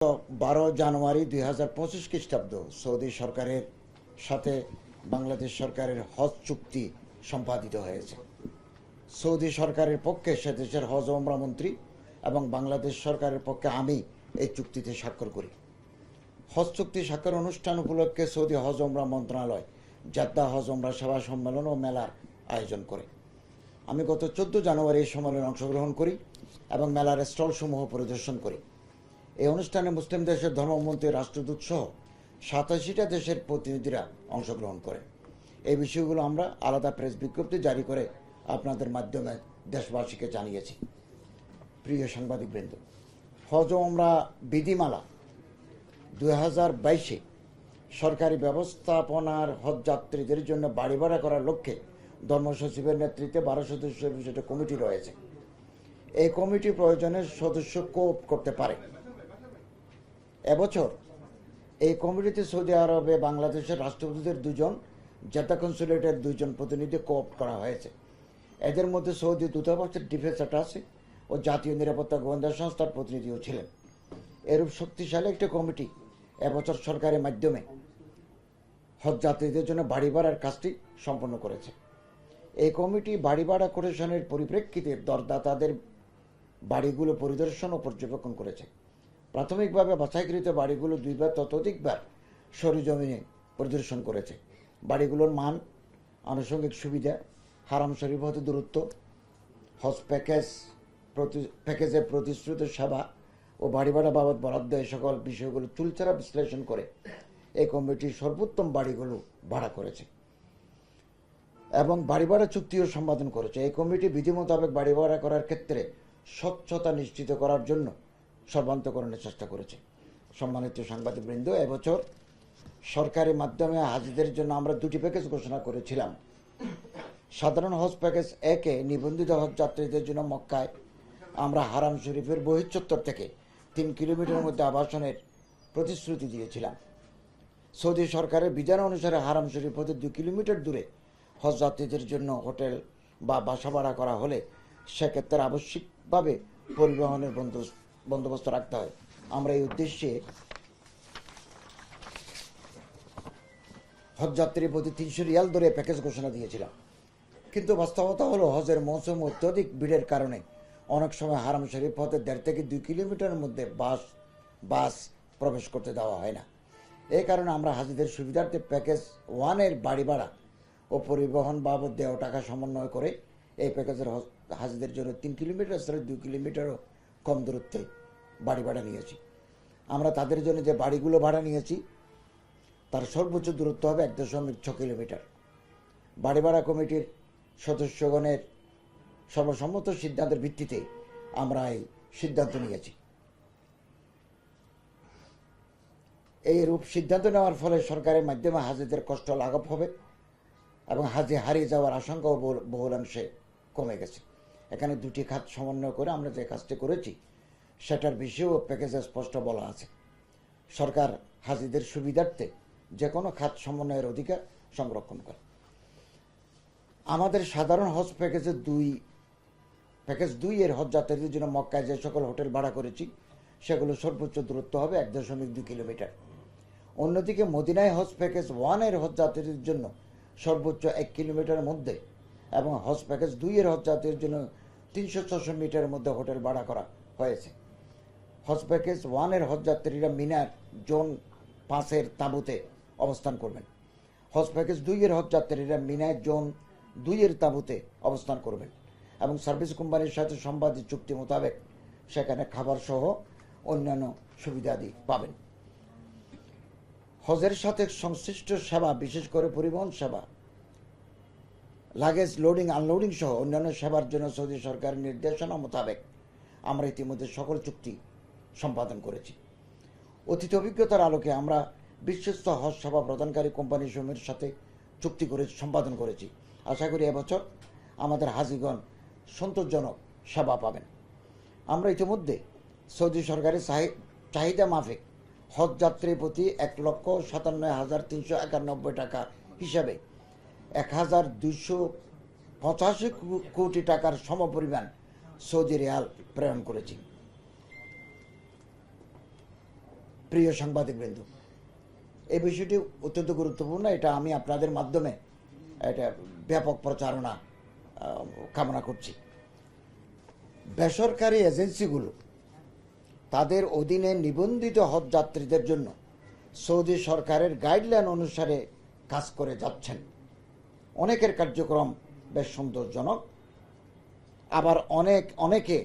12 জানুয়ারি 2025 খ্রিস্টাব্দ সৌদি সরকারের সাথে বাংলাদেশ সরকারের হজ চুক্তি সম্পাদিত হয়েছে। সৌদি সরকারের পক্ষে সে দেশের হজ ও উমরা মন্ত্রী এবং বাংলাদেশ সরকারের পক্ষে আমি এই চুক্তিতে স্বাক্ষর করি। হজ চুক্তি স্বাক্ষর অনুষ্ঠান উপলক্ষে সৌদি হজ উমরা মন্ত্রণালয় জেদ্দা হজ উমরা সেবা সম্মেলন ও মেলার আয়োজন করে। আমি গত 14 জানুয়ারি এই সম্মেলনে অংশগ্রহণ করি এবং মেলার স্টলসমূহ পরিদর্শন করি। এই অনুষ্ঠানে মুসলিম দেশের ধর্মমন্ত্রী, রাষ্ট্রদূত সহ 87টা দেশের প্রতিনিধিরা অংশগ্রহণ করে। এই বিষয়গুলো আমরা আলাদা প্রেস বিজ্ঞপ্তি জারি করে আপনাদের মাধ্যমে দেশবাসীকে জানিয়েছি। প্রিয় সাংবাদিকবৃন্দ, হজ ও উমরা বিধিমালা 2022-এ সরকারি ব্যবস্থাপনার হজ যাত্রীদের জন্য বাড়ি ভাড়া করার লক্ষ্যে ধর্ম সচিবের নেতৃত্বে 12 সদস্যের একটা কমিটি রয়েছে। এই কমিটি প্রয়োজনে সদস্য কোপ করতে পারে। এবছর এই কমিটিতে সৌদি আরবে বাংলাদেশের রাষ্ট্রদূতের 2 জন, জেদ্দা কনসুলেটের 2 জন প্রতিনিধি কোপ করা হয়েছে। এদের মধ্যে সৌদি দূতাবাসের ডিফেন্স অ্যাটাচি ও জাতীয় নিরাপত্তা গোয়েন্দা সংস্থার প্রতিনিধিও ছিলেন। এরূপ শক্তিশালী একটি কমিটি এবছর সরকারের মাধ্যমে হজ যাত্রীদের জন্য বাড়ি ভাড়ার কাজটি সম্পন্ন করেছে। এই কমিটি বাড়ি ভাড়া কোটেশনের পরিপ্রেক্ষিতে দরদাতাদের বাড়িগুলো পরিদর্শন ও পর্যবেক্ষণ করেছে। প্রাথমিকভাবে বাছাইকৃত বাড়িগুলো 2 বার ততোধিকবার সরেজমিনে পরিদর্শন করেছে। বাড়িগুলোর মান, আনুষঙ্গিক সুবিধা, হারাম শরীফ হতে দূরত্ব, হজ প্যাকেজের প্রতিশ্রুত সেবা ও বাড়ি ভাড়া বাবদ বরাদ্দ এই সকল বিষয়গুলো চুলচেরা বিশ্লেষণ করে এই কমিটি সর্বোত্তম বাড়িগুলো ভাড়া করেছে এবং বাড়ি ভাড়া চুক্তিও সম্পাদন করেছে। এই কমিটি বিধি মোতাবেক বাড়ি ভাড়া করার ক্ষেত্রে স্বচ্ছতা নিশ্চিত করার জন্য সর্বান্তকরণের চেষ্টা করেছে। সম্মানিত সাংবাদিকবৃন্দ, এবছর সরকারের মাধ্যমে হাজিদের জন্য আমরা 2টি প্যাকেজ ঘোষণা করেছিলাম। সাধারণ হজ প্যাকেজ 1-এ নিবন্ধিত হজ যাত্রীদের জন্য মক্কায় আমরা হারাম শরীফের বহিঃচত্বর থেকে 3 কিলোমিটারের মধ্যে আবাসনের প্রতিশ্রুতি দিয়েছিলাম। সৌদি সরকারের বিধান অনুসারে হারাম শরীফ হতে 2 কিলোমিটার দূরে হজ যাত্রীদের জন্য হোটেল বা বাসা ভাড়া করা হলে সেক্ষেত্রে আবশ্যিকভাবে পরিবহনের বন্দোবস্ত রাখতে হয়। আমরা এই উদ্দেশ্যে হজ যাত্রীর প্রতি 300 রিয়াল ধরে প্যাকেজ ঘোষণা দিয়েছিলাম। কিন্তু বাস্তবতা হলো হজের মৌসুম অত্যধিক ভিড়ের কারণে অনেক সময় হারাম শরীফ হতে 1.5 থেকে 2 কিলোমিটারের মধ্যে বাস প্রবেশ করতে দেওয়া হয় না। এই কারণে আমরা হাজিদের সুবিধার্থে প্যাকেজ 1-এর বাড়ি ভাড়া ও পরিবহন বাবদ দেওয়া টাকা সমন্বয় করে এই প্যাকেজের হাজিদের জন্য 3 কিলোমিটার স্তরে 2 কিলোমিটারও কম দূরত্বে বাড়ি ভাড়া নিয়েছি। আমরা তাদের জন্য যে বাড়িগুলো ভাড়া নিয়েছি তার সর্বোচ্চ দূরত্ব হবে 1.6 কিলোমিটার। বাড়ি ভাড়া কমিটির সদস্যগণের সর্বসম্মত সিদ্ধান্তের ভিত্তিতে আমরা এই সিদ্ধান্ত নিয়েছি। এই রূপ সিদ্ধান্ত নেওয়ার ফলে সরকারের মাধ্যমে হাজিদের কষ্ট লাঘব হবে এবং হাজি হারিয়ে যাওয়ার আশঙ্কাও বহুলাংশে কমে গেছে। এখানে 2টি খাত সমন্বয় করে আমরা যে কাজটি করেছি সেটার বিষয়েও প্যাকেজে স্পষ্ট বলা আছে। সরকার হাজিদের সুবিধার্থে যে কোনো খাত সমন্বয়ের অধিকার সংরক্ষণ করে। আমাদের সাধারণ হজ প্যাকেজ 2-এর হজ যাত্রীদের জন্য মক্কায় যে সকল হোটেল ভাড়া করেছি সেগুলো সর্বোচ্চ দূরত্ব হবে 1.2 কিলোমিটার। অন্যদিকে মদিনায় হজ প্যাকেজ 1-এর হজ যাত্রীদের জন্য সর্বোচ্চ 1 কিলোমিটারের মধ্যে এবং হজ প্যাকেজ 2-এর হজ যাত্রীদের জন্য 300-400 মিটারের মধ্যে হোটেল ভাড়া করা হয়েছে। হজ প্যাকেজ 1-এর হজ যাত্রীরা মিনার জোন 5-এর তাঁবুতে অবস্থান করবেন। হজ প্যাকেজ 2-এর হজ যাত্রীরা মিনার জোন 2-এর তাঁবুতে অবস্থান করবেন এবং সার্ভিস কোম্পানির সাথে সম্পাদিত চুক্তি মোতাবেক সেখানে খাবার সহ অন্যান্য সুবিধাদি পাবেন। হজের সাথে সংশ্লিষ্ট সেবা, বিশেষ করে পরিবহন সেবা, লাগেজ লোডিং আনলোডিং সহ অন্যান্য সেবার জন্য সৌদি সরকারের নির্দেশনা মোতাবেক আমরা ইতিমধ্যে সকল চুক্তি সম্পাদন করেছি। অতীত অভিজ্ঞতার আলোকে আমরা বিশ্বস্ত হজ সেবা প্রদানকারী কোম্পানিসমূহের সাথে চুক্তি করে সম্পাদন করেছি। আশা করি এবছর আমাদের হাজিগণ সন্তোষজনক সেবা পাবেন। আমরা ইতিমধ্যে সৌদি সরকারের চাহিদা মাফিক হজ যাত্রী প্রতি 1,57,391 টাকা হিসাবে 1,285 কোটি টাকার সমপরিমাণ সৌদি রিয়াল প্রেরণ করেছি। প্রিয় সাংবাদিকবৃন্দ, এই বিষয়টি অত্যন্ত গুরুত্বপূর্ণ। এটা আমি আপনাদের মাধ্যমে এটা ব্যাপক প্রচারণা কামনা করছি। বেসরকারি এজেন্সিগুলো তাদের অধীনে নিবন্ধিত হজ যাত্রীদের জন্য সৌদি সরকারের গাইডলাইন অনুসারে কাজ করে যাচ্ছেন। অনেকের কার্যক্রম বেশ সন্তোষজনক, আবার অনেকে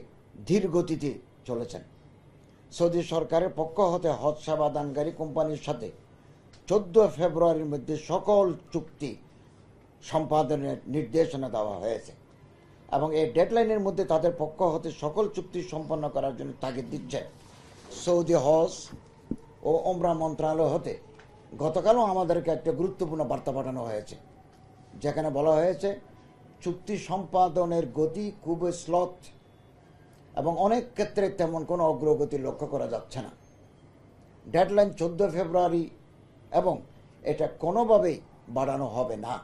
ধীর গতিতে চলেছেন। সৌদি সরকারের পক্ষ হতে হজ সেবা দানকারী কোম্পানির সাথে 14 ফেব্রুয়ারির মধ্যে সকল চুক্তি সম্পাদনের নির্দেশনা দেওয়া হয়েছে এবং এই ডেডলাইনের মধ্যে তাদের পক্ষ হতে সকল চুক্তি সম্পন্ন করার জন্য তাগিদ দিচ্ছে সৌদি হজ ও ওমরা মন্ত্রণালয় হতে। গতকালও আমাদেরকে একটা গুরুত্বপূর্ণ বার্তা পাঠানো হয়েছে, যেখানে বলা হয়েছে চুক্তি সম্পাদনের গতি খুব স্লথ এবং অনেক ক্ষেত্রে তেমন কোনো অগ্রগতি লক্ষ্য করা যাচ্ছে না। ডেডলাইন 14 ফেব্রুয়ারি এবং এটা কোনোভাবেই বাড়ানো হবে না।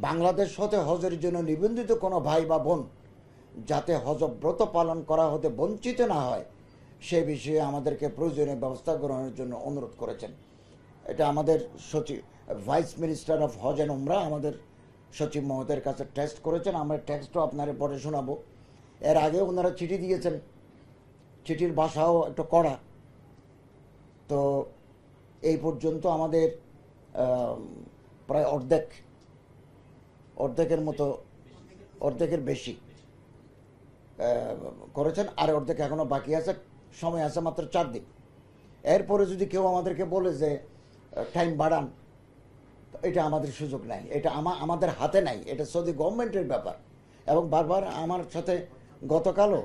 বাংলাদেশ হতে হজের জন্য নিবন্ধিত কোনো ভাই বা বোন যাতে হজব্রত পালন করা হতে বঞ্চিত না হয় সে বিষয়ে আমাদেরকে প্রয়োজনীয় ব্যবস্থা গ্রহণের জন্য অনুরোধ করেছেন। এটা আমাদের সচিব, vice minister of hajj and umrah আমাদের সচিব মহোদয়ের কাছে টেক্সট করেছেন। আমরা টেক্সটও আপনার পরে শোনাবো। এর আগে ওনারা চিঠি দিয়েছেন, চিঠির ভাষাও একটু কড়া। তো এই পর্যন্ত আমাদের প্রায় অর্ধেকের বেশি করেছেন, আর অর্ধেক এখনো বাকি আছে। সময় আছে মাত্র 4 দিন। এরপরে যদি কেউ আমাদেরকে বলে যে টাইম বাড়ান, এটা আমাদের সুযোগ নাই, এটা আমাদের হাতে নাই, এটা সৌদি গভর্নমেন্টের ব্যাপার। এবং বারবার আমার সাথে গতকালও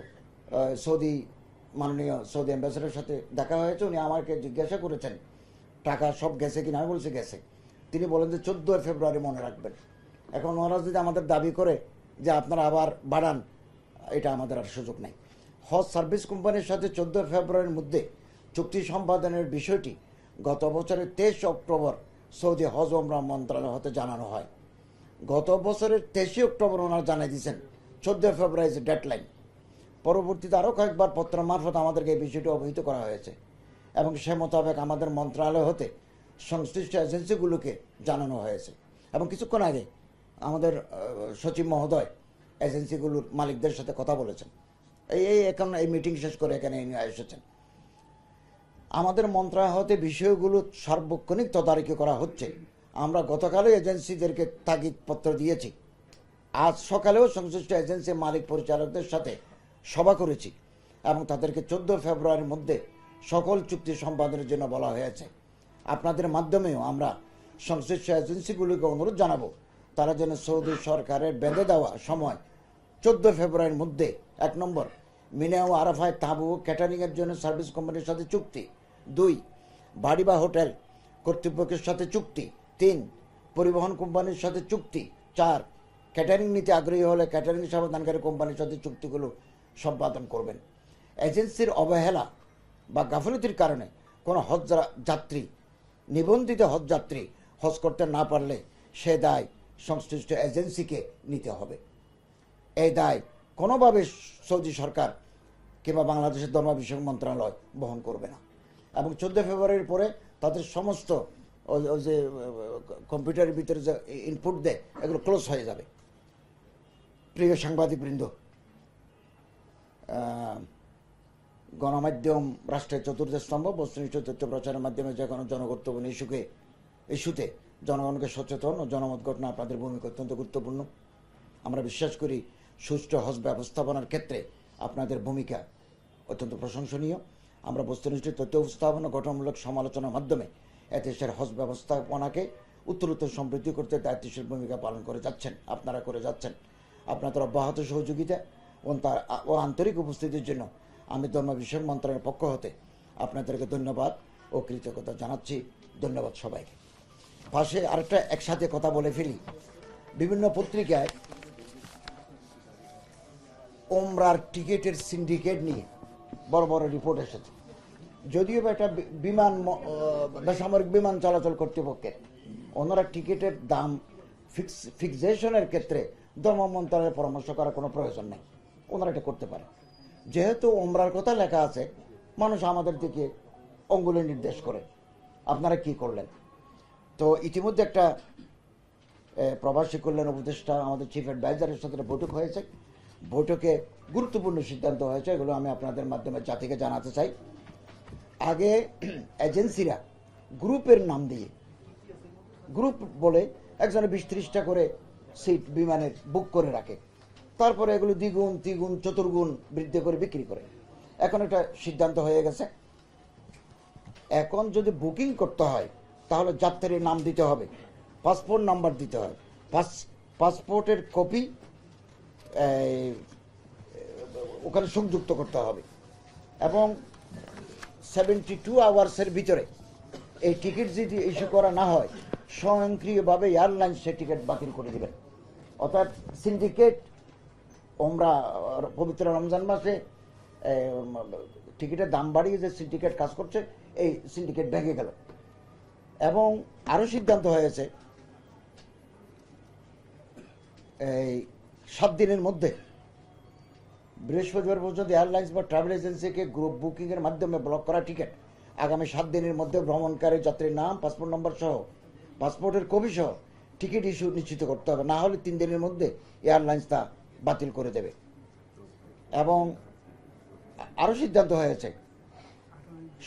মাননীয় সৌদি অ্যাম্বাসেডারের সাথে দেখা হয়েছে। উনি আমাকে জিজ্ঞাসা করেছেন টাকা সব গেছে কিনা। আমি বলছি গেছে। তিনি বলেন যে 14 ফেব্রুয়ারি মনে রাখবেন। এখন ওরা যদি আমাদের দাবি করে যে আপনারা আবার বাড়ান, এটা আমাদের আর সুযোগ নেই। হজ সার্ভিস কোম্পানির সাথে 14 ফেব্রুয়ারির মধ্যে চুক্তি সম্পাদনের বিষয়টি গত বছরের 23 অক্টোবর সৌদি হজ ওমরা মন্ত্রণালয় হতে জানানো হয়। গত বছরের 23 অক্টোবর ওনারা জানিয়ে দিয়েছেন 14 ফেব্রুয়ারি ডেডলাইন। পরবর্তীতে আরও কয়েকবার পত্র মারফত আমাদেরকে এই বিষয়টি অবহিত করা হয়েছে এবং সে মোতাবেক আমাদের মন্ত্রণালয় হতে সংশ্লিষ্ট এজেন্সিগুলোকে জানানো হয়েছে। এবং কিছুক্ষণ আগে আমাদের সচিব মহোদয় এজেন্সিগুলোর মালিকদের সাথে কথা বলেছেন। এখন এই মিটিং শেষ করে এখানে এসেছেন। আমাদের মন্ত্রণালয় হতে বিষয়গুলো সার্বক্ষণিক তদারকি করা হচ্ছে। আমরা গতকালও এজেন্সিদেরকে তাগিদপত্র দিয়েছি। আজ সকালেও সংশ্লিষ্ট এজেন্সি মালিক পরিচালকদের সাথে সভা করেছি এবং তাদেরকে 14 ফেব্রুয়ারির মধ্যে সকল চুক্তি সম্পাদনের জন্য বলা হয়েছে। আপনাদের মাধ্যমেও আমরা সংশ্লিষ্ট এজেন্সিগুলিকে অনুরোধ জানাবো তারা যেন সৌদি সরকারের বেঁধে দেওয়া সময় 14 ফেব্রুয়ারির মধ্যে 1 নম্বর মিনা ও আরাফায় তাঁবু ক্যাটারিংয়ের জন্য সার্ভিস কোম্পানির সাথে চুক্তি, 2 বাড়ি বা হোটেল কর্তৃপক্ষের সাথে চুক্তি, 3 পরিবহন কোম্পানির সাথে চুক্তি, 4 ক্যাটারিং নিতে আগ্রহী হলে ক্যাটারিং সেবা দানকারী কোম্পানির সাথে চুক্তিগুলো সম্পাদন করবেন। এজেন্সির অবহেলা বা গাফিলতির কারণে কোনো হজ যাত্রী, নিবন্ধিত হজ যাত্রী হজ করতে না পারলে সে দায় সংশ্লিষ্ট এজেন্সিকে নিতে হবে। এই দায় কোনোভাবে সৌদি সরকার কিংবা বাংলাদেশের ধর্ম বিষয়ক মন্ত্রণালয় বহন করবে না। এবং 14 ফেব্রুয়ারির পরে তাদের সমস্ত যে কম্পিউটারের ভিতরে যে ইনপুট দেয় এগুলো ক্লোজ হয়ে যাবে। প্রিয় সাংবাদিকবৃন্দ, গণমাধ্যম রাষ্ট্রের চতুর্থ স্তম্ভ। বস্তুনিষ্ঠ তথ্য প্রচারের মাধ্যমে যে কোনো জনগুরুত্বপূর্ণ ইস্যুতে জনগণকে সচেতন ও জনমত গঠন আপনাদের ভূমিকা অত্যন্ত গুরুত্বপূর্ণ। আমরা বিশ্বাস করি সুষ্ঠু হজ ব্যবস্থাপনার ক্ষেত্রে আপনাদের ভূমিকা অত্যন্ত প্রশংসনীয়। আমরা বস্তুনিষ্ঠ তথ্য উপস্থাপন ও গঠনমূলক সমালোচনার মাধ্যমে এদেশের হজ ব্যবস্থাপনাকে উত্তরোত্তর সমৃদ্ধি করতে দায়িত্বশীল ভূমিকা পালন করে যাচ্ছেন। আপনারা করে যাচ্ছেন। আপনাদের অব্যাহত সহযোগিতা ও আন্তরিক উপস্থিতির জন্য আমি ধর্ম বিষয়ক মন্ত্রণালয়ের পক্ষ হতে আপনাদেরকে ধন্যবাদ ও কৃতজ্ঞতা জানাচ্ছি। ধন্যবাদ সবাইকে। পাশে আরেকটা একসাথে কথা বলে ফেলি। বিভিন্ন পত্রিকায় ওমরার টিকিটের সিন্ডিকেট নিয়ে বড় বড় রিপোর্ট এসেছে। যদিও একটা বেসামরিক বিমান চলাচল কর্তৃপক্ষের, ওনারা টিকিটের দাম ফিক্সেশনের ক্ষেত্রে ধর্ম মন্ত্রণালয়ের পরামর্শ করার কোনো প্রয়োজন নেই। ওনারা এটা করতে পারে। যেহেতু ওমরার কথা লেখা আছে, মানুষ আমাদের দিকে অঙ্গুলি নির্দেশ করে। আপনারা কি করলেন? তো ইতিমধ্যে একটা প্রবাসী কল্যাণ উপদেষ্টা আমাদের চিফ অ্যাডভাইজারের সাথে বৈঠক হয়েছে। বৈঠকে গুরুত্বপূর্ণ সিদ্ধান্ত হয়েছে, এগুলো আমি আপনাদের মাধ্যমে জাতিকে জানাতে চাই। আগে এজেন্সিরা গ্রুপের নাম দিয়ে, গ্রুপ বলে একজনে 20-30টা করে সিট বিমানের বুক করে রাখে, তারপরে এগুলো দ্বিগুণ তিগুণ চতুর্গুণ বৃদ্ধি করে বিক্রি করে। এখন একটা সিদ্ধান্ত হয়ে গেছে, এখন যদি বুকিং করতে হয় তাহলে যাত্রীর নাম দিতে হবে, পাসপোর্ট নাম্বার দিতে হয়, পাসপোর্টের কপি ওখানে সংযুক্ত করতে হবে, এবং 72 আওয়ার্সের ভিতরে এই টিকিট যদি ইস্যু করা না হয় স্বয়ংক্রিয়ভাবে এয়ারলাইন্স সে টিকিট বাতিল করে দেবেন। অর্থাৎ সিন্ডিকেট, আমরা পবিত্র রমজান মাসে টিকিটের দাম বাড়িয়ে যে সিন্ডিকেট কাজ করছে, এই সিন্ডিকেট ভেঙে গেল। এবং আরও সিদ্ধান্ত হয়েছে এই 7 দিনের মধ্যে, বৃহস্পতিবার পর্যন্ত এয়ারলাইন্স বা ট্রাভেল এজেন্সিকে গ্রুপ বুকিংয়ের মাধ্যমে ব্লক করা টিকিট আগামী 7 দিনের মধ্যে ভ্রমণকারী যাত্রীর নাম, পাসপোর্ট নম্বর সহ, পাসপোর্টের কপি সহ টিকিট ইস্যু নিশ্চিত করতে হবে, না হলে 3 দিনের মধ্যে এয়ারলাইন্স তা বাতিল করে দেবে। এবং আরও সিদ্ধান্ত হয়েছে,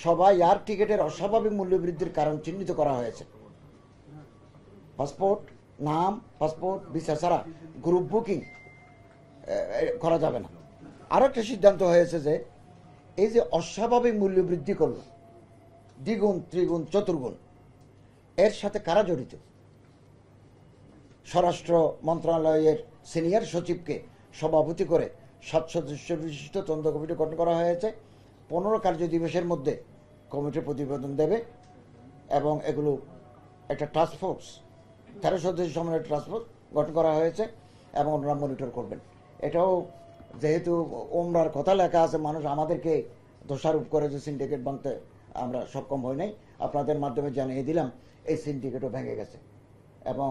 সবাই এয়ার টিকিটের অস্বাভাবিক মূল্য বৃদ্ধির কারণ চিহ্নিত করা হয়েছে। পাসপোর্ট নাম, পাসপোর্ট ভিসা ছাড়া গ্রুপ বুকিং করা যাবে না। আরও একটা সিদ্ধান্ত হয়েছে যে এই যে অস্বাভাবিক মূল্য বৃদ্ধি করল দ্বিগুণ ত্রিগুণ চতুর্গুণ, এর সাথে কারা জড়িত? স্বরাষ্ট্র মন্ত্রণালয়ের সিনিয়র সচিবকে সভাপতি করে 7 সদস্য বিশিষ্ট তদন্ত কমিটি গঠন করা হয়েছে। 15 কার্য দিবসের মধ্যে কমিটি প্রতিবেদন দেবে, এবং এগুলো একটা টাস্কফোর্স, 13 সদস্য সমন্বয়ের টাস্কফোর্স গঠন করা হয়েছে, এবং ওনারা মনিটর করবেন। এটাও যেহেতু ওমরার কথা লেখা আছে, মানুষ আমাদেরকে দোষারোপ করে যে সিন্ডিকেট ভাঙতে আমরা সক্ষম হই নাই, আপনাদের মাধ্যমে জানিয়ে দিলাম এই সিন্ডিকেটও ভেঙে গেছে। এবং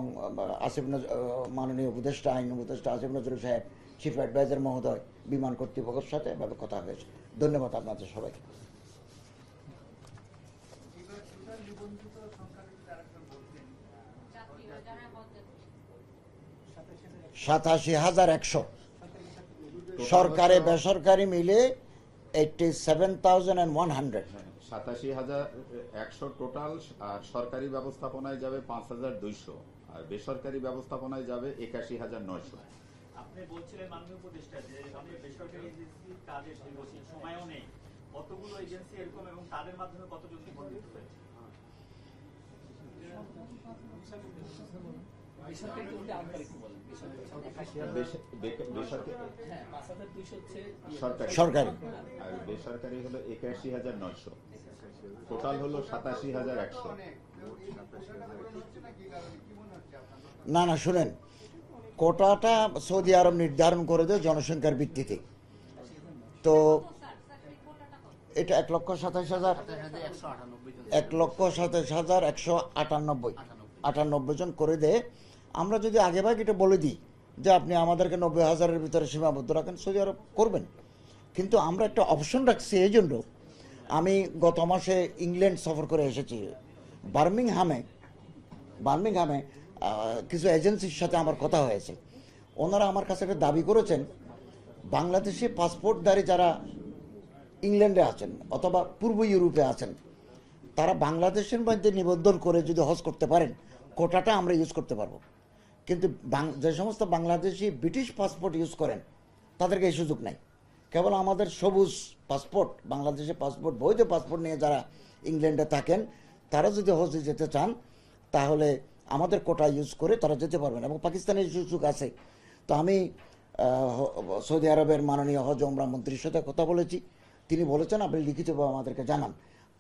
মাননীয় উপদেষ্টা, আইন উপদেষ্টা আসিফ নজরুল সাহেব, চিফ অ্যাডভাইজার মহোদয়, বিমান কর্তৃপক্ষের সাথে এভাবে কথা হয়েছে। ধন্যবাদ আপনাদের সবাইকে। 87,100 সরকারি বেসরকারি মিলে 87,100। 87,100 টোটাল, আর সরকারি ব্যবস্থাপনায় যাবে 5,200, আর বেসরকারি ব্যবস্থাপনায় যাবে 81,900। আপনি বলছিলেন মাননীয় উপদেষ্টা যে আমাদের বেসরকারি এজেন্সি কাজের সময়ও নেই, কতগুলো এজেন্সি এরকম এবং তাদের মাধ্যমে কতজন নিবন্ধিত হয়েছে? সরকারি আর বেসরকারি হলো 81,900, টোটাল হলো 87,100। না না, শুনেন, কোটাটা সৌদি আরব নির্ধারণ করে দেয় জনসংখ্যার ভিত্তিতে। তো এটা 1,27,000, 1,27,198 জন করে দেয়। আমরা যদি আগেভাগে এটা বলে দিই যে আপনি আমাদেরকে 90,000-এর ভিতরে সীমাবদ্ধ রাখেন, সৌদি আরব করবেন। কিন্তু আমরা একটা অপশন রাখছি, এই জন্য আমি গত মাসে ইংল্যান্ড সফর করে এসেছি। বার্মিংহামে কিছু এজেন্সির সাথে আমার কথা হয়েছে। ওনারা আমার কাছে একটা দাবি করেছেন, বাংলাদেশি পাসপোর্টধারী যারা ইংল্যান্ডে আছেন অথবা পূর্ব ইউরোপে আছেন, তারা বাংলাদেশের মধ্যে নিবন্ধন করে যদি হজ করতে পারেন, কোটাটা আমরা ইউজ করতে পারবো। কিন্তু যে সমস্ত বাংলাদেশি ব্রিটিশ পাসপোর্ট ইউজ করেন তাদেরকে এই সুযোগ নাই। কেবল আমাদের সবুজ পাসপোর্ট, বাংলাদেশের পাসপোর্ট, বৈধ পাসপোর্ট নিয়ে যারা ইংল্যান্ডে থাকেন, তারা যদি হজে যেতে চান তাহলে আমাদের কোটা ইউজ করে তারা যেতে পারবেন, এবং পাকিস্তানের সুযোগ আছে। তো আমি সৌদি আরবের মাননীয় হজ ওমরা মন্ত্রীর সাথে কথা বলেছি, তিনি বলেছেন আপনি লিখিতভাবে আমাদেরকে জানান।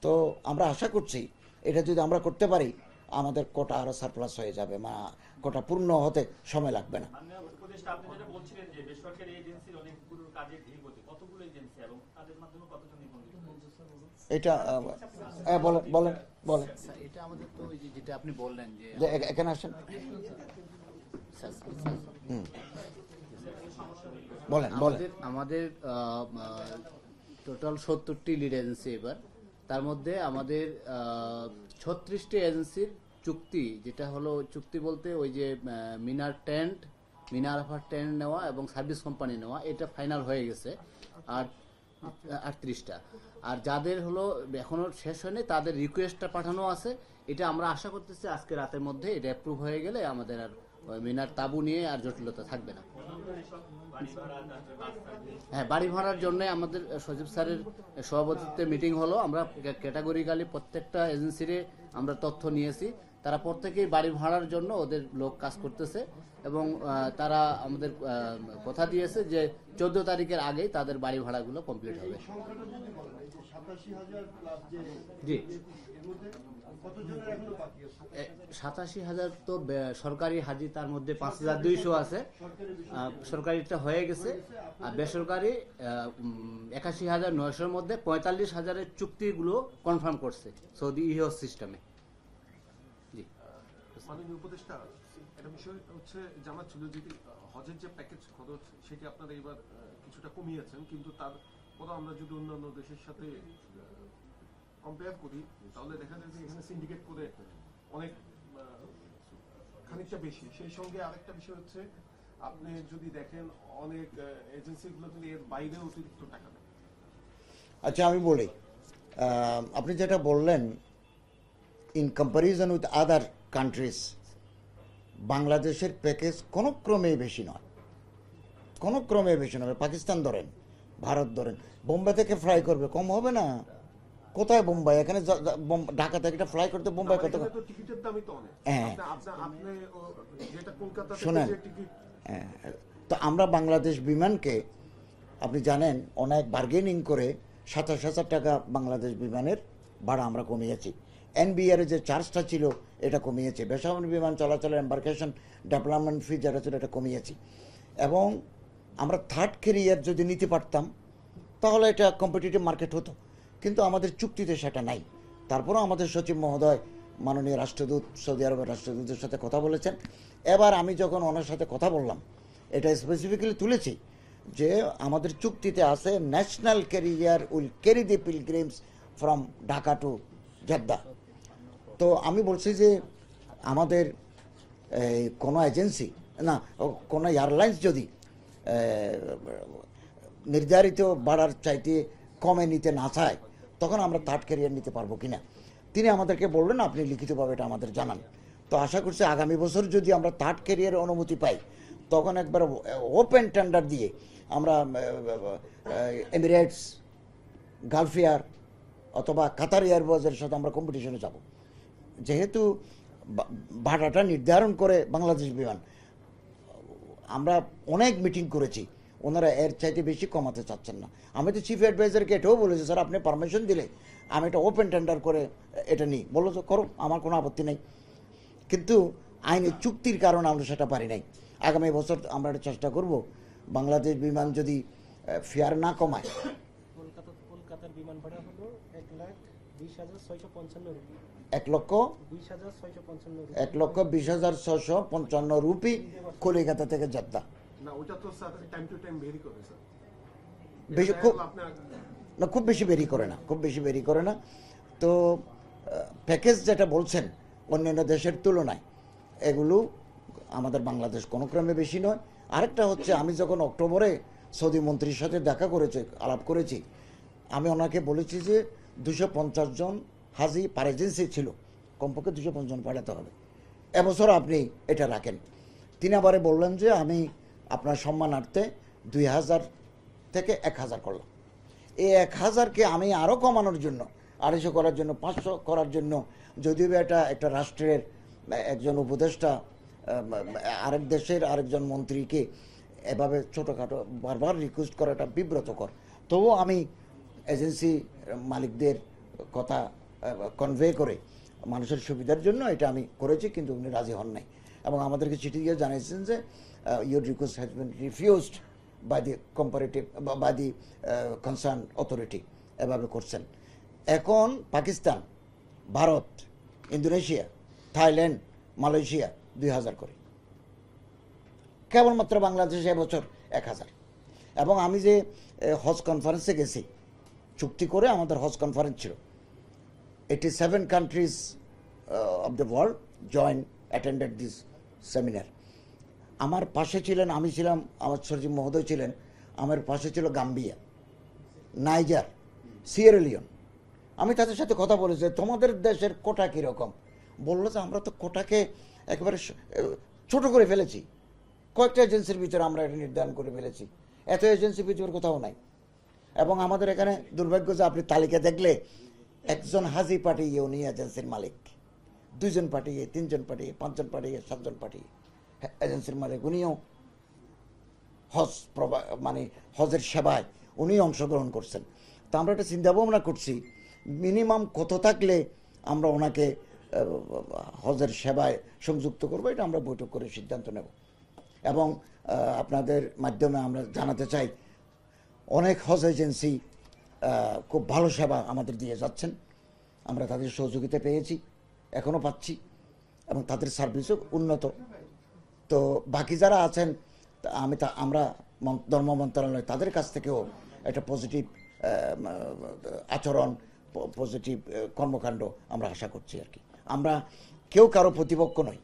তো আমরা আশা করছি এটা যদি আমরা করতে পারি আমাদের কোটা আরও সারপ্লাস হয়ে যাবে, কোটা পূর্ণ হতে সময় লাগবে না। উপদেষ্টা, আপনি যেটা বলছিলেন যে বেসরকারি এজেন্সির অনেকগুলো কাজের ধীর গতি, কতগুলো এজেন্সি এবং তাদের মাধ্যমে কতজন নিবন্ধিত হয়েছে? এটা বলেন। এটা আমাদের তো যেটা আপনি বললেন যে এখানে আসেন, বলেন। আমাদের টোটাল 70টি লিড এজেন্সি এবার তার মধ্যে আমাদের 36টি এজেন্সির চুক্তি, যেটা হলো চুক্তি বলতে ওই যে মিনার টেন্ট, মিনার আফার টেন্ট নেওয়া এবং সার্ভিস কোম্পানি নেওয়া, এটা ফাইনাল হয়ে গেছে। আর 38টা, আর যাদের হলো এখনো শেষ হয়নি তাদের রিকোয়েস্টটা পাঠানো আছে। এটা আমরা আশা করতেছি আজকে রাতের মধ্যে এটা অ্যাপ্রুভ হয়ে গেলে আমাদের আর ওই মিনার তাবু নিয়ে আর জটিলতা থাকবে না। হ্যাঁ, বাড়ি ভাড়ার জন্য আমাদের সজীব স্যারের সভাপতিত্বে মিটিং হলো। আমরা ক্যাটাগরিক্যালি প্রত্যেকটা এজেন্সিরে আমরা তথ্য নিয়েছি। তারা প্রত্যেকেই বাড়ি ভাড়ার জন্য ওদের লোক কাজ করতেছে এবং তারা আমাদের কথা দিয়েছে যে 14 তারিখের আগেই তাদের বাড়ি ভাড়াগুলো কমপ্লিট হবে। জি, 87,000 তো সরকারি হাজি, তার মধ্যে 5,200 আছে। সরকারিটা হয়ে গেছে, আর বেসরকারি 81,900-র মধ্যে 45,000-এর চুক্তিগুলো কনফার্ম করছে সৌদি ইহজ সিস্টেমে। জি, মাননীয় উপদেষ্টা, একটা বিষয় হচ্ছে জানা ছিল যে হজের যে প্যাকেজ খরচ সেটি আপনারা এবার কিছুটা কমিয়েছেন, কিন্তু তারপরে আমরা যদি অন্যান্য দেশের সাথে কম্পেয়ার করি তাহলে দেখা যায় যে এখানে সিন্ডিকেট করে অনেক খানিকটা বেশি। সেই সঙ্গে আরেকটা বিষয় হচ্ছে আপনি যদি দেখেন অনেক এজেন্সিগুলো কিন্তু এর বাইরে অতিরিক্ত টাকা দেয়। আচ্ছা, আমি বলি, আপনি যেটা বললেন in comparison with other countries, বাংলাদেশের প্যাকেজ কোনো ক্রমেই বেশি নয়, কোনো ক্রমে বেশি নয়। পাকিস্তান ধরেন, ভারত ধরেন, বোম্বে থেকে ফ্লাই করবে, কম হবে না? কোথায় বোম্বাই? এখানে ঢাকা থেকে এটা ফ্লাই করতে বোম্বাই কত? তো টিকিটের দামই তো অনেক। হ্যাঁ, আপনি যেটা কলকাতা শোনেন, থেকে টিকিট, তো আমরা বাংলাদেশ বিমানকে, আপনি জানেন, অনেক বার্গেনিং করে 27,000 টাকা বাংলাদেশ বিমানের ভাড়া আমরা কমিয়েছি। এনবিআর যে চার্জটা ছিল এটা কমিয়েছি, বেসামরিক বিমান চলাচলের এম্বার্কেশন ডেভেলপমেন্ট ফি যেটা ছিল এটা কমিয়েছি। এবং আমরা থার্ড ক্যারিয়ার যদি নিতে পারতাম তাহলে এটা কম্পিটিটিভ মার্কেট হতো, কিন্তু আমাদের চুক্তিতে সেটা নাই। তারপরেও আমাদের সচিব মহোদয়, মাননীয় রাষ্ট্রদূত, সৌদি আরবের রাষ্ট্রদূতের সাথে কথা বলেছেন। এবার আমি যখন ওনার সাথে কথা বললাম, এটা স্পেসিফিক্যালি তুলেছি যে আমাদের চুক্তিতে আছে national carrier will carry the pilgrims from Dhaka to Jeddah. তো আমি বলছি যে আমাদের কোনো এজেন্সি না, কোনো এয়ারলাইন্স যদি নির্ধারিত ভাড়ার চাইতে কমে নিতে না চায় তখন আমরা থার্ড ক্যারিয়ার নিতে পারবো কিনা। তিনি আমাদেরকে বললেন আপনি লিখিতভাবে এটা আমাদের জানান। তো আশা করছি আগামী বছর যদি আমরা থার্ড ক্যারিয়ারের অনুমতি পাই তখন একবার ওপেন টেন্ডার দিয়ে আমরা এমিরেটস, গালফ এয়ার অথবা কাতার এয়ারওয়েজের সাথে আমরা কম্পিটিশনে যাব। যেহেতু ভাড়াটা নির্ধারণ করে বাংলাদেশ বিমান, আমরা অনেক মিটিং করেছি, ওনারা এর চাইতে বেশি কমাতে চাচ্ছেন না। আমি তো চিফ অ্যাডভাইজারকে এটাও বলেছি, স্যার আপনি পারমিশন দিলে আমি এটা ওপেন টেন্ডার করে এটা নিই। বললো তো করো, আমার কোনো আপত্তি নেই, কিন্তু আইনের চুক্তির কারণে আমরা সেটা পারি নাই। আগামী বছর আমরা এটা চেষ্টা করব, বাংলাদেশ বিমান যদি ফেয়ার না কমায়। কলকাতার বিমান ভাড়া হলো 1,20,655 রুপি। 1,20,655 রুপি কলিকাতা থেকে জেদ্দা। না ওটা তো sir time to time very করে স্যার, বেশি খুব বেশি বেরি করে না, খুব বেশি বেরি করে না। তো প্যাকেজ যেটা বলছেন অন্যান্য দেশের তুলনায় এগুলো আমাদের বাংলাদেশ কোনো ক্রমে বেশি নয়। আরেকটা হচ্ছে, আমি যখন অক্টোবরে সৌদি মন্ত্রীর সাথে দেখা করেছি, আলাপ করেছি, আমি ওনাকে বলেছি যে 250 জন হাজি পার এজেন্সি ছিল, কমপক্ষে 250 জন পাঠাতে হবে, এবছর আপনি এটা রাখেন। তিনি আবারে বললেন যে আমি আপনার সম্মানার্থে 2,000 থেকে 1,000 করলাম। এই 1,000কে আমি আরও কমানোর জন্য, 250 করার জন্য, 500 করার জন্য, যদিও এটা একটা রাষ্ট্রের একজন উপদেষ্টা আরেক দেশের আরেকজন মন্ত্রীকে এভাবে ছোটোখাটো বারবার রিকোয়েস্ট করাটা বিব্রতকর। তবুও আমি এজেন্সি মালিকদের কথা কনভে করে মানুষের সুবিধার জন্য এটা আমি করেছি, কিন্তু উনি রাজি হন নাই এবং আমাদেরকে চিঠি দিয়ে জানিয়েছেন যে your request has been refused by the comparative by the concern authority, এভাবে করছেন। এখন Pakistan, Bharat, Indonesia, Thailand, Malaysia 2,000 করে, কেবলমাত্র বাংলাদেশে এবছর 1,000। এবং আমি যে হজ কনফারেন্সে গেছি, চুক্তি করে আমাদের হজ কনফারেন্স ছিল, 87 countries of the world attended this seminar. আমার পাশে ছিলেন, আমি ছিলাম, আমার সচিব মহোদয় ছিলেন, আমার পাশে ছিল গাম্বিয়া, নাইজার, সিয়েরা লিওন। আমি তাদের সাথে কথা বলেছি, তোমাদের দেশের কোটা কীরকম? বললো যে আমরা তো কোটাকে একেবারে ছোট করে ফেলেছি, কয়েকটা এজেন্সির ভিতরে আমরা এটা নির্ধারণ করে ফেলেছি, এত এজেন্সি পৃথিবীর কোথাও নাই। এবং আমাদের এখানে দুর্ভাগ্য যে আপনি তালিকা দেখলে একজন হাজি পাঠিয়ে উনি এজেন্সির মালিক, 2 জন পাঠিয়ে, 3 জন পাঠিয়ে, 5 জন পাঠিয়ে, 7 জন পাঠিয়ে এজেন্সির মালিক, উনিও মানে হজের সেবায় উনি অংশগ্রহণ করছেন। তো আমরা একটা চিন্তা ভাবনা করছি মিনিমাম কত থাকলে আমরা ওনাকে হজের সেবায় সংযুক্ত করবো, এটা আমরা বৈঠক করে সিদ্ধান্ত নেব। এবং আপনাদের মাধ্যমে আমরা জানাতে চাই অনেক হজ এজেন্সি খুব ভালো সেবা আমাদের দিয়ে যাচ্ছেন, আমরা তাদের সহযোগিতা পেয়েছি, এখনও পাচ্ছি, এবং তাদের সার্ভিসও উন্নত। তো বাকি যারা আছেন আমরা ধর্ম মন্ত্রণালয় তাদের কাছ থেকেও একটা পজিটিভ আচরণ, পজিটিভ কর্মকাণ্ড আমরা আশা করছি আর কি। আমরা কেউ কারো প্রতিপক্ষ নই,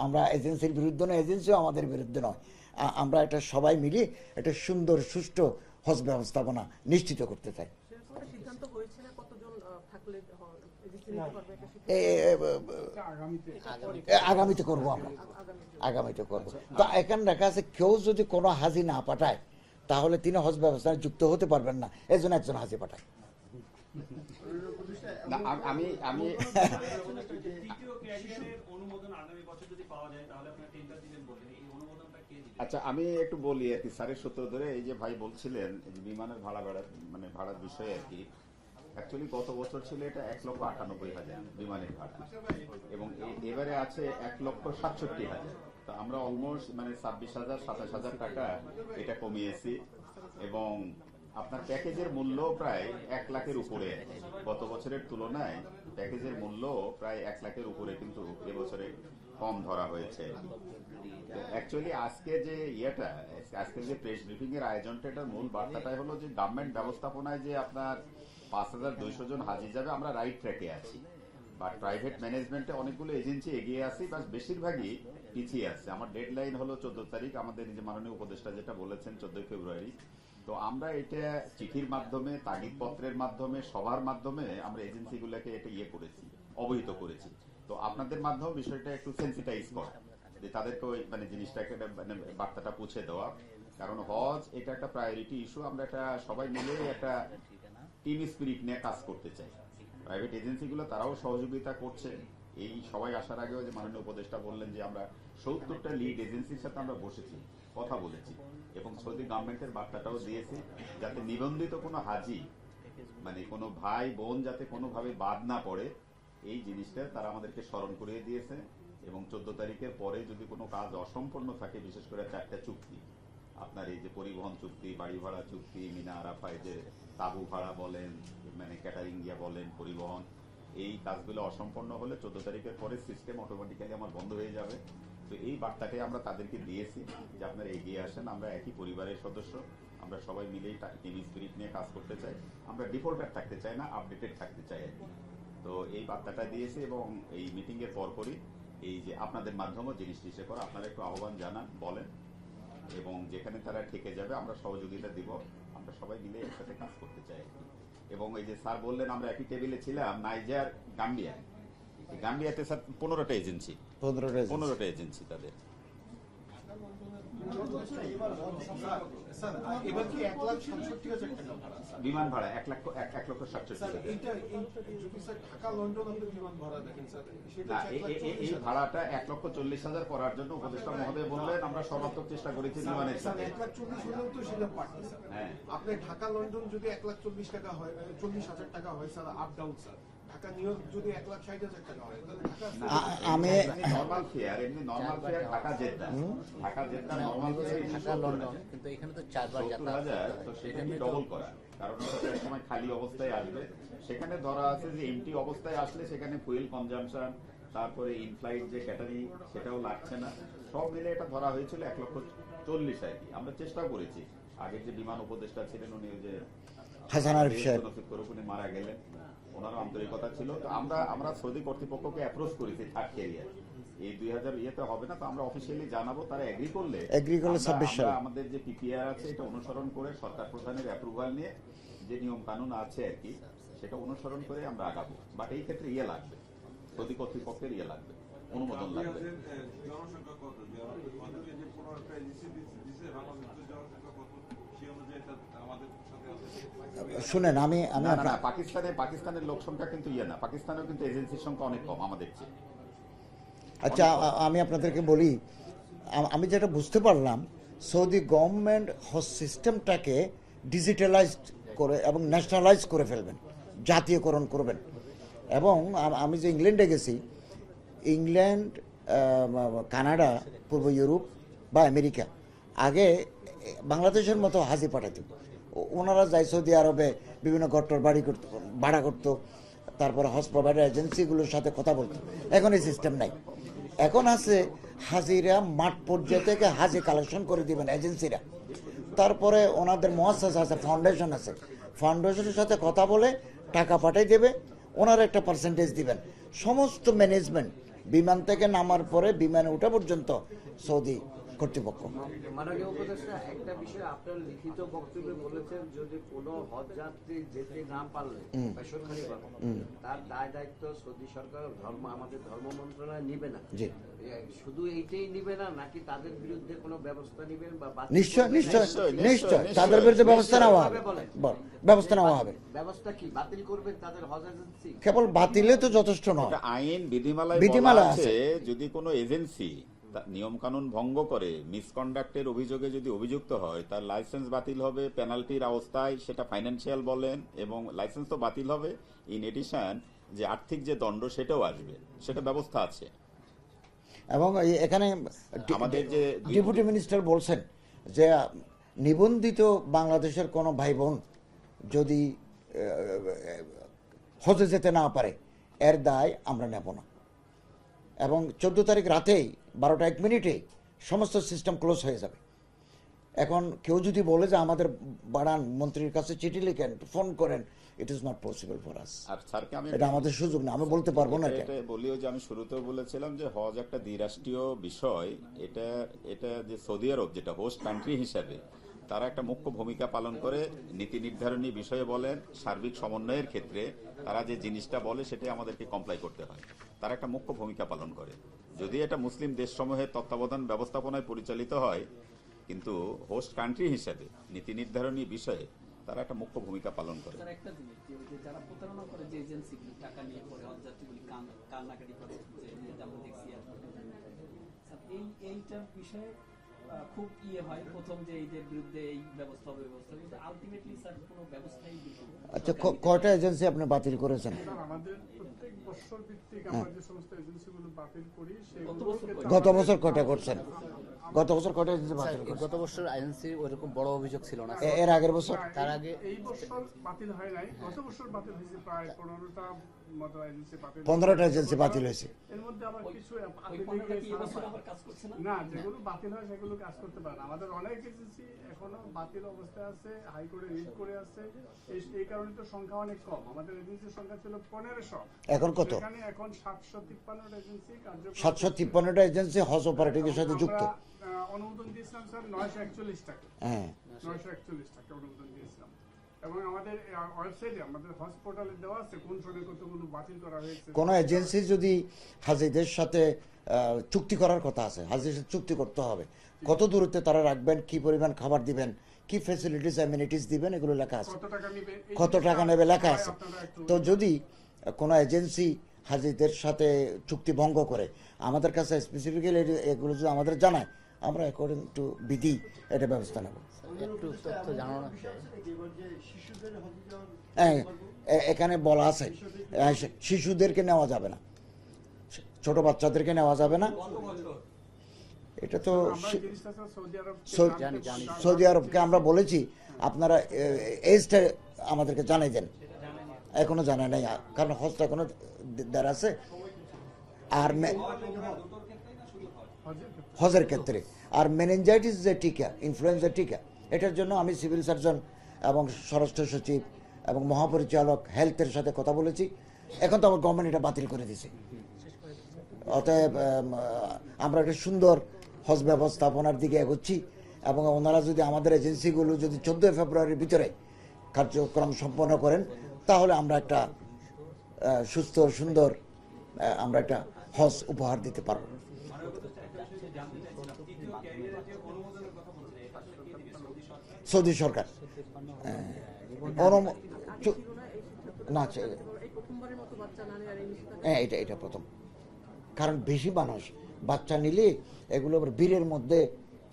আমরা এজেন্সির বিরুদ্ধে নয়, এজেন্সিও আমাদের বিরুদ্ধে নয়। আমরা এটা সবাই মিলিয়ে একটা সুন্দর সুষ্ঠু হজ ব্যবস্থাপনা নিশ্চিত করতে চাই। সিদ্ধান্ত হয়েছে না কতজন থাকলে এজেন্সি নিতে পারবে এটা সিদ্ধান্ত? আগামীতে করবো আমরা, আগামীতে করবো। তো এখানে দেখা আছে কেউ যদি কোনো হাজি না পাঠায় তাহলে তিনি হজ ব্যবস্থায় যুক্ত হতে পারবেন না, এজন্য একজন হাজি পাঠায়। না, আমি তৃতীয় ক্যারিয়ারের অনুমোদন আগামী বছর যদি পাওয়া যায় তাহলে আপনারা টেন্ডার দিবেন বলেন, এই অনুমোদনটা কে দিবে? আচ্ছা, আমি একটু বলি আর কি স্যারের সূত্র ধরে। এই যে ভাই বলছিলেন এই যে বিমানের ভাড়ার বিষয়ে আর কি, অ্যাকচুয়ালি গত বছর ছিল এটা 1,98,000 বিমানের ভাড়া, এবং এবারে আছে 1,67,000। তো আমরা অলমোস্ট 26,000-27,000 টাকা এটা কমিয়েছি, এবং আপনার প্যাকেজের মূল্য প্রায় 1 লাখের উপরে। গত বছরের তুলনায় প্যাকেজের মূল্য প্রায় 1 লাখের উপরে কিন্তু এবছরে কম ধরা হয়েছে। অ্যাকচুয়ালি আজকে যে প্রেস ব্রিফিং এর আয়োজনটা, এটার মূল বার্তাটাই হলো যে গভর্নমেন্ট ব্যবস্থাপনায় যে আপনার 5,200 জন হাজি যাবে, আমরা রাইট ট্র্যাকে আছি। বা প্রাইভেট ম্যানেজমেন্টে অনেকগুলো এজেন্সি এগিয়ে আছে, বাস বেশিরভাগই পিছিয়ে আছে। আমার ডেডলাইন হলো 14 তারিখ, আমাদের যে মাননীয় উপদেষ্টা যেটা বলেছেন 14 ফেব্রুয়ারি। তো আমরা এটা চিঠির মাধ্যমে, তাগিদ পত্রের মাধ্যমে, সবার মাধ্যমে আমরা এজেন্সিগুলোকে এটা করেছি, অবহিত করেছি। তো আপনাদের মাধ্যমে বিষয়টা একটু সেন্সিটাইজ করা, যে তাদেরকে ওই জিনিসটাকে বার্তাটা পৌঁছে দেওয়া। কারণ হজ এটা একটা প্রায়োরিটি ইস্যু, আমরা এটা সবাই মিলে একটা টিম স্পিরিট নিয়ে কাজ করতে চাই। প্রাইভেট এজেন্সিগুলো তারাও সহযোগিতা করছে। এই সবাই আসার আগেও যে মাননীয় উপদেষ্টা বললেন যে আমরা 70টা লিড এজেন্সির সাথে আমরা বসেছি, কথা বলেছি, এবং সৌদি গভর্নমেন্টের বার্তাটাও দিয়েছি যাতে নিবন্ধিত কোনো হাজি কোনো ভাই বোন যাতে কোনোভাবে বাদ না পড়ে, এই জিনিসটা তারা আমাদেরকে স্মরণ করিয়ে দিয়েছে। এবং 14 তারিখের পরে যদি কোনো কাজ অসম্পূর্ণ থাকে, বিশেষ করে 4টা চুক্তি, আপনার এই যে পরিবহন চুক্তি, বাড়ি ভাড়া চুক্তি, মিনা আরাফায় যে তাবু ভাড়া বলেন, ক্যাটারিং বলেন, পরিবহন, এই কাজগুলো অসম্পূর্ণ হলে 14 তারিখের পরে সিস্টেম অটোমেটিক্যালি আমার বন্ধ হয়ে যাবে। তো এই বার্তাটাই আমরা তাদেরকে দিয়েছি যে আপনারা এগিয়ে আসেন, আমরা একই পরিবারের সদস্য, আমরা সবাই মিলেই টিম স্পিরিট নিয়ে কাজ করতে চাই, আমরা ডিফল্টার থাকতে চাই না, আপডেটেড থাকতে চাই আর কি। তো এই বার্তাটা দিয়েছি, এবং এই মিটিং এর পরপরই এই যে আপনাদের মাধ্যমেও জিনিসটি সে করা, আপনারা একটু আহ্বান জানান, বলেন, এবং যেখানে তারা ঠেকে যাবে আমরা সহযোগিতা দিব, আমরা সবাই মিলে একসাথে কাজ করতে চাই। এবং এই যে স্যার বললেন আমরা একই টেবিলে ছিলাম, নাইজার, গাম্বিয়াতে স্যার 15টা এজেন্সি, 15টা এজেন্সি তাদের। এবার কি 1,67,000 টাকা ভাড়া বিমান ভাড়া 1,67,000। ঢাকা লন্ডন আপনি বিমান ভাড়া দেখেন স্যার, না, এই ভাড়াটা 1,40,000 করার জন্য উপদেষ্টা মহোদয় বললেন আমরা সর্বাত্মক চেষ্টা করেছি বিমানের সাথে। 1,40,000 হলেও তো সেটা পার্টি স্যার। হ্যাঁ, আপনি ঢাকা লন্ডন যদি 1,40,000 টাকা হয়, 40,000 টাকা হয় sir, up down sir. Dhaka new York যদি 1,60,000 টাকা হয়, তাহলে নরমাল ফেয়ার, এমনি normal fair Dhaka Jeddah normal fair Dhaka London, কিন্তু এখানে তো 4 বার যাতায়াত 70,000, তো সেখানে ডবল করা, কারণ হচ্ছে এক সময় খালি অবস্থায় আসবে, সেখানে ধরা আছে যে এমটি অবস্থায় আসলে সেখানে ফুয়েল কনজাম্পশন, তারপরে ইনফ্লাইট যে ক্যাটারিং সেটাও লাগছে না, সব মিলে এটা ধরা হয়েছিল 1,40,000 আর কি। আমরা চেষ্টা করেছি, আগের যে বিমান উপদেষ্টা ছিলেন উনি ওই যে হাসান আরিফ সাহেব, উনি মারা গেলেন, ওনারও আন্তরিকতা ছিল। তো আমরা সৌদি কর্তৃপক্ষকে অ্যাপ্রোচ করেছি থার্ড ক্যারিয়ার, এই 2000 ইয়েতে হবে না, তো আমরা অফিসিয়ালি জানাবো, তারা এগ্রি করলে আমরা 26 সালে। আমাদের যে পিপিআর আছে এটা অনুসরণ করে সরকার প্রধানের অ্যাপ্রুভাল নিয়ে যে নিয়ম কানুন আছে আর কি সেটা অনুসরণ করে আমরা আগাবো। বাট এই ক্ষেত্রে ইয়ে লাগবে, সৌদি কর্তৃপক্ষের ইয়ে লাগবে, অনুমোদন লাগবে। জনসংখ্যা কত, যে আমাদেরকে যে 15টা এজেন্সি দিচ্ছে, বাংলাদেশের জনসংখ্যা কত সেই অনুযায়ী আমাদের সাথে আছে। শুনেন, আমি না, আপনার পাকিস্তানের লোক সংখ্যা কিন্তু ইয়ে না, পাকিস্তানেও কিন্তু এজেন্সির সংখ্যা অনেক কম আমাদের চেয়ে। আচ্ছা, আমি আপনাদেরকে বলি, আমি যেটা বুঝতে পারলাম, সৌদি গভর্নমেন্ট হজ সিস্টেমটাকে ডিজিটালাইজড করে এবং ন্যাশনালাইজ করে ফেলবেন, জাতীয়করণ করবেন। এবং আমি যে ইংল্যান্ডে গেছি, ইংল্যান্ড, কানাডা, পূর্ব ইউরোপ বা আমেরিকা আগে বাংলাদেশের মতো হাজি পাঠাতো। ওনারা যায় সৌদি আরবে বিভিন্ন ঘট্টর ভাড়া করতো, তারপরে হজ প্রোভাইডার এজেন্সিগুলোর সাথে কথা বলতো। এখন এই সিস্টেম নাই। এখন আছে হাজিরা মাঠ পর্যায়ে থেকে হাজি কালেকশন করে দিবেন এজেন্সিরা, তারপরে ওনাদের মুআসসাসা আছে, ফাউন্ডেশন আছে, ফাউন্ডেশনের সাথে কথা বলে টাকা পাঠিয়ে দেবে, ওনারা একটা পার্সেন্টেজ দিবেন। সমস্ত ম্যানেজমেন্ট বিমান থেকে নামার পরে বিমানে ওঠা পর্যন্ত সৌদি কর্তৃপক্ষ। মাননীয় উপদেষ্টা, একটা বিষয় আপনার লিখিত বক্তব্যে বলেছেন, যদি কোনো হজ যাত্রী যেতে না পারলে বেসরকারিভাবে তার দায় দায়িত্ব সৌদি সরকার আমাদের ধর্ম মন্ত্রণালয় নিবে না। জি, শুধু এইটাই নিবে না, নাকি তাদের বিরুদ্ধে কোনো ব্যবস্থা নিবেন বা নিশ্চয় নিশ্চয় নিশ্চয় তাদের বিরুদ্ধে ব্যবস্থা নেওয়া হবে, ব্যবস্থা নেওয়া হবে। ব্যবস্থা কি বাতিল করবেন তাদের হজ এজেন্সি? কেবল বাতিলে তো যথেষ্ট নয়, একটা আইন বিধিমালায় বিধিমালা বলা আছে। আছে, যদি কোনো এজেন্সি নিয়ম কানুন ভঙ্গ করে মিসকন্ডাক্টের অভিযোগে যদি অভিযুক্ত হয়, তার লাইসেন্স বাতিল হবে পেনাল্টির আওতায়, সেটা ফাইন্যান্সিয়াল বলেন, এবং লাইসেন্স তো বাতিল হবে, ইন এডিশন যে আর্থিক যে দণ্ড সেটাও আসবে, সেটা ব্যবস্থা আছে। এবং এখানে আমাদের যে ডেপুটি মিনিস্টার বলছেন যে নিবন্ধিত বাংলাদেশের কোনো ভাই বোন যদি হজে যেতে না পারে, এর দায় আমরা নেব না। এবং 14 তারিখ রাতেই 12টা 1 মিনিটে সমস্ত সিস্টেম ক্লোজ হয়ে যাবে। এখন কেউ যদি বলে যে আমাদের বাড়ান, মন্ত্রীর কাছে চিঠি লিখেন, ফোন করেন, it is not possible for us. আর স্যারকে আমি এটা আমাদের সুযোগ না, আমি বলতে পারবো না। এটা বলিও যে আমি শুরুতেও বলেছিলাম যে হজ একটা দ্বিরাষ্ট্রীয় বিষয়। এটা যে সৌদি আরব যেটা হোস্ট কান্ট্রি হিসাবে তারা একটা মুখ্য ভূমিকা পালন করে নীতি নির্ধারণী বিষয়ে বলেন, সার্বিক সমন্বয়ের ক্ষেত্রে তারা যে জিনিসটা বলে সেটাই আমাদেরকে কমপ্লাই করতে হয়। তারা একটা মুখ্য ভূমিকা পালন করে। যদি এটা মুসলিম দেশসমূহের তত্ত্বাবধান ব্যবস্থাপনায় পরিচালিত হয়, কিন্তু হোস্ট কান্ট্রি হিসেবে নীতি নির্ধারণী বিষয়ে তারা একটা মুখ্য ভূমিকা পালন করে। স্যার, একটা জিনিস, যে ওই যে যারা প্রতারণা করে, যে এজেন্সিগুলি টাকা নিয়ে পরে হজযাত্রীগুলি কান্নাকাটি করে, যে আমরা দেখছি আর স্যার, এইটার বিষয়ে খুব হয় প্রথম যে এইদের বিরুদ্ধে এই ব্যবস্থা হবে, কিন্তু আলটিমেটলি স্যার কোনো ব্যবস্থাই দিল না। আচ্ছা, কয়টা এজেন্সি আপনি বাতিল করেছেন? আমাদের প্রত্যেক বছর ভিত্তিক আমরা যে সমস্ত এজেন্সিগুলো বাতিল করি গত বছর কয়টা করছেন? গত বছর কয়টা এজেন্সি বাতিল করছেন? গত বছর এজেন্সি ওইরকম বড় অভিযোগ ছিল না। এর আগের বছর? তার আগে এই বছর বাতিল হয় নাই, গত বছর বাতিল হয়েছে প্রায় 15টা মতো এজেন্সি বাতিল। 15টা এজেন্সি বাতিল হয়েছে। এর মধ্যে আবার কিছু ওই 15টা কি এবছর আবার কাজ করছে না? না, যেগুলো বাতিল হয় সেগুলো কাজ করতে পারে না। আমাদের অনেক এজেন্সি এখনো বাতিল অবস্থায় আছে, হাইকোর্টে রিট করে আছে। এই কারণে তো সংখ্যা অনেক কম। আমাদের এজেন্সির সংখ্যা ছিল 1500, এখন কত? এখানে এখন 753টা এজেন্সি কার্যকর। 753টা এজেন্সি হজ অপারেটিভের সাথে যুক্ত। অনুমোদন দিয়েছিলাম স্যার 941 টাকা। হ্যাঁ, 941 টাকা অনুমোদন দিয়েছিলাম। এবং আমাদের ওয়েবসাইটে, আমাদের হজ পোর্টালে দেওয়া আছে কোন সনে কতগুলো বাতিল করা হয়েছে। কোন এজেন্সি যদি হাজিদের সাথে চুক্তি করার কথা আছে, হাজিদের সাথে চুক্তি করতে হবে, কত দূরত্বে তারা রাখবেন, কি পরিমাণ খাবার দিবেন, কি ফ্যাসিলিটিস অ্যামিনিটিস দিবেন, এগুলো লেখা আছে। কত টাকা নেবে লেখা আছে। তো যদি কোনো এজেন্সি হাজিদের সাথে চুক্তি ভঙ্গ করে, আমাদের কাছে স্পেসিফিক্যালি এগুলো যদি আমাদের জানায়, আমরা অ্যাকর্ডিং টু বিধি এটা ব্যবস্থা নেব। একটু তথ্য জানানো হ্যাঁ, এখানে বলা আছে শিশুদেরকে নেওয়া যাবে না, ছোট বাচ্চাদেরকে নেওয়া যাবে না। এটা তো সৌদি আরবকে আমরা বলেছি আপনারা এজটা আমাদেরকে জানাই দেন, এখনো জানায় নাই, কারণ হজটা এখনো দেওয়ার আছে। আর হজের ক্ষেত্রে আর মেনিনজাইটিস যে টিকা, ইনফ্লুয়েঞ্জার টিকা, এটার জন্য আমি সিভিল সার্জন এবং স্বরাষ্ট্র সচিব এবং মহাপরিচালক হেলথের সাথে কথা বলেছি। এখন তো আমার গভর্নমেন্ট এটা বাতিল করে দিয়েছে। অতএব আমরা একটা সুন্দর হজ ব্যবস্থাপনার দিকে এগোচ্ছি এবং ওনারা যদি আমাদের এজেন্সিগুলো যদি 14 ফেব্রুয়ারির ভিতরে কার্যক্রম সম্পন্ন করেন তাহলে আমরা একটা সুস্থ সুন্দর আমরা একটা হজ উপহার দিতে পারবো। সৌদি সরকার এটা প্রথম, কারণ বেশি মানুষ বাচ্চা নিলে এগুলো বীরের মধ্যে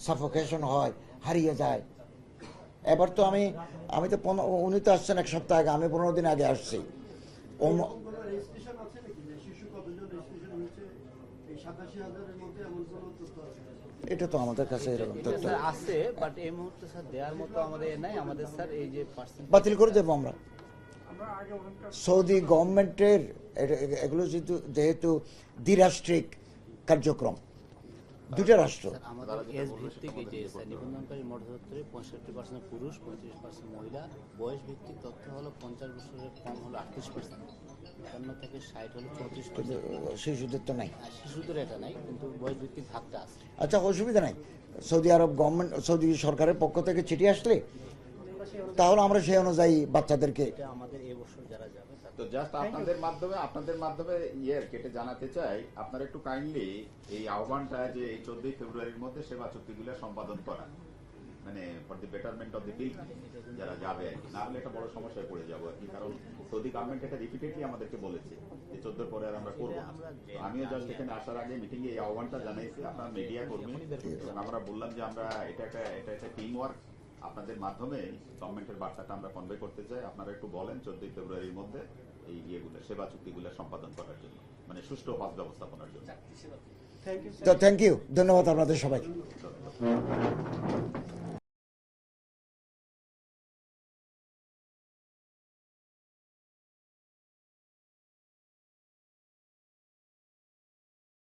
সাফোকেশন হয়, হারিয়ে যায়। এবার তো আমি তো উনি তো আসছেন এক সপ্তাহ আগে, আমি 15 দিন আগে আসছি। এটা তো আমাদের কাছে এরকম তথ্য আছে, বাট এই মুহূর্তে স্যার দেওয়ার মতো আমাদের নাই। আমাদের স্যার এই যে বাতিল করে দেবো আমরা। সৌদি গভর্নমেন্টের এগুলো যেহেতু দ্বিরাষ্ট্রিক কার্যক্রম, দুটো রাষ্ট্র। আমাদের এজ ভিত্তিক এই যে নিবন্ধনকারী মোট ধরে 65% পুরুষ, 35% মহিলা। বয়স ভিত্তিক তথ্য হলো 50 বছরের কম হলো 38%, 55 থেকে 60 হলো 34%। শিশুদের তো নাই, শিশুদের এটা নাই, কিন্তু বয়স ভিত্তিক ভাগটা আছে। আচ্ছা, অসুবিধা নাই। সৌদি আরব গভর্নমেন্ট, সৌদি সরকারের পক্ষ থেকে চিঠি আসলে তাহলে আমরা সেই অনুযায়ী বাচ্চাদেরকে আমাদের এবছর যারা যাবে তো জাস্ট আপনাদের মাধ্যমে কেটে জানাতে চাই, আপনারা একটু কাইন্ডলি এই আহ্বানটা যে এই 14 ফেব্রুয়ারির মধ্যে সেবা চুক্তিগুলো সম্পাদন করা, মানে for the betterment of the people যারা যাবে আর কি, না হলে একটা বড় সমস্যায় পড়ে যাবো আর কি। কারণ সৌদি গভর্নমেন্ট এটা রিপিটেডলি আমাদেরকে বলেছে যে 14 পরে আর আমরা করবো না। আমিও জাস্ট এখানে আসার আগে মিটিংয়ে এই আহ্বানটা জানাইছি আপনার মিডিয়া কর্মী, আমরা বললাম যে আমরা এটা একটা টিম ওয়ার্ক, আপনাদের মাধ্যমে গভর্নমেন্টের বার্তাটা আমরা কনভে করতে চাই। আপনারা একটু বলেন 14 ফেব্রুয়ারির মধ্যে এই সেবা চুক্তিগুলো সম্পাদন করার জন্য, মানে সুষ্ঠু হজ ব্যবস্থাপনার জন্য। থ্যাংক ইউ, ধন্যবাদ আপনাদের সবাইকে।